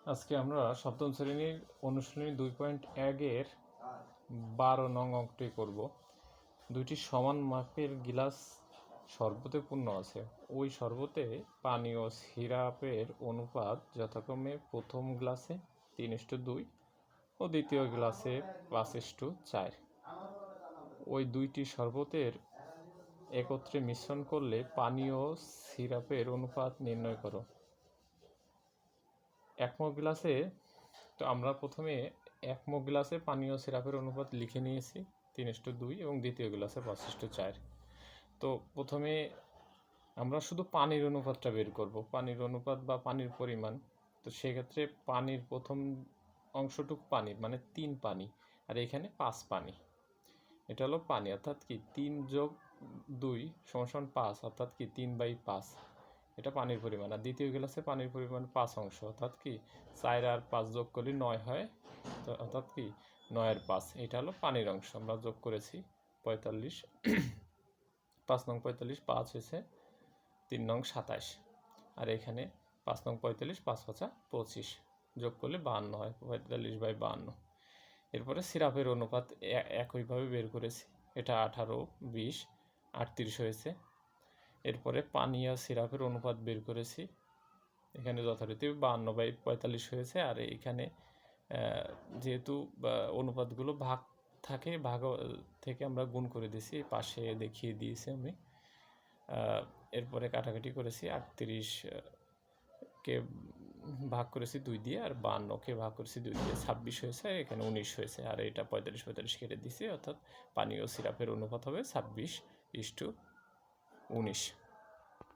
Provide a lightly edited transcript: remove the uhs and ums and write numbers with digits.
আজকে আমরা সপ্তম শ্রেণীর অনুশীলনী 2.1-এর 12 নং অঙ্কটি করব। দুইটি সমান মাপের গিলাস শরবতে পূর্ণ আছে। ওই শরবতে পানি ও সিরাপের অনুপাত যথাক্রমে প্রথম গ্লাসে 3:2 ও দ্বিতীয় গ্লাসে 5:4। ওই দুইটি শরবতের একত্রে মিশ্রণ করলে পানি ও সিরাপের অনুপাত নির্ণয় করো। এক মগ গ্লাসে তো আমরা প্রথমে এক মগ গ্লাসে পানি ও সিরাপের অনুপাত লিখে নিয়েছি 3:2 এবং দ্বিতীয় গ্লাসে 5:4। তো প্রথমে আমরা শুধু পানির অনুপাতটা বের করব, পানির অনুপাত বা পানির পরিমাণ। তো সেক্ষেত্রে পানির প্রথম অংশটুক পানি মানে 3 পানি, আর এখানে 5 পানি। এটা হলো পানি, অর্থাৎ কি 3 + 2 = 5, অর্থাৎ কি 3/5। এটা পানির পরিমাণ। আর দ্বিতীয় গ্লাসে পানির পরিমাণ 5 অংশ, অর্থাৎ কি 4 আর 5 যোগ করলে 9 হয়, তো অর্থাৎ কি 9/5। এটা হলো পানির অংশ, আমরা যোগ করেছি 45। 5 নং 45, 5 হয়েছে 3 নং 27। আর এখানে 5 নং 45, 5 5 25, যোগ করলে 52 হয়, 45/52। এরপরে সিরাপের অনুপাত একইভাবে বের করেছি। এটা 18, 20, 38 হয়েছে। এরপরে পানি আর সিরাপের অনুপাত বের করেছি। এখানে যথারীতি 52/45 হয়েছে। আর এখানে যেহেতু অনুপাতগুলো ভাগ থাকে, ভাগ থেকে আমরা গুণ করে দিয়েছি, পাশে দেখিয়ে দিয়েছি আমি। এরপরে কাটাকাটি করেছি, 38কে ভাগ করেছি 2 দিয়ে, আর 52কে ভাগ করেছি 2 দিয়ে, 26 হয়েছে। এখানে 19 হয়েছে। আর এটা 45 কেটে দিয়েছি, অর্থাৎ পানি ও সিরাপের অনুপাত হবে 26:19।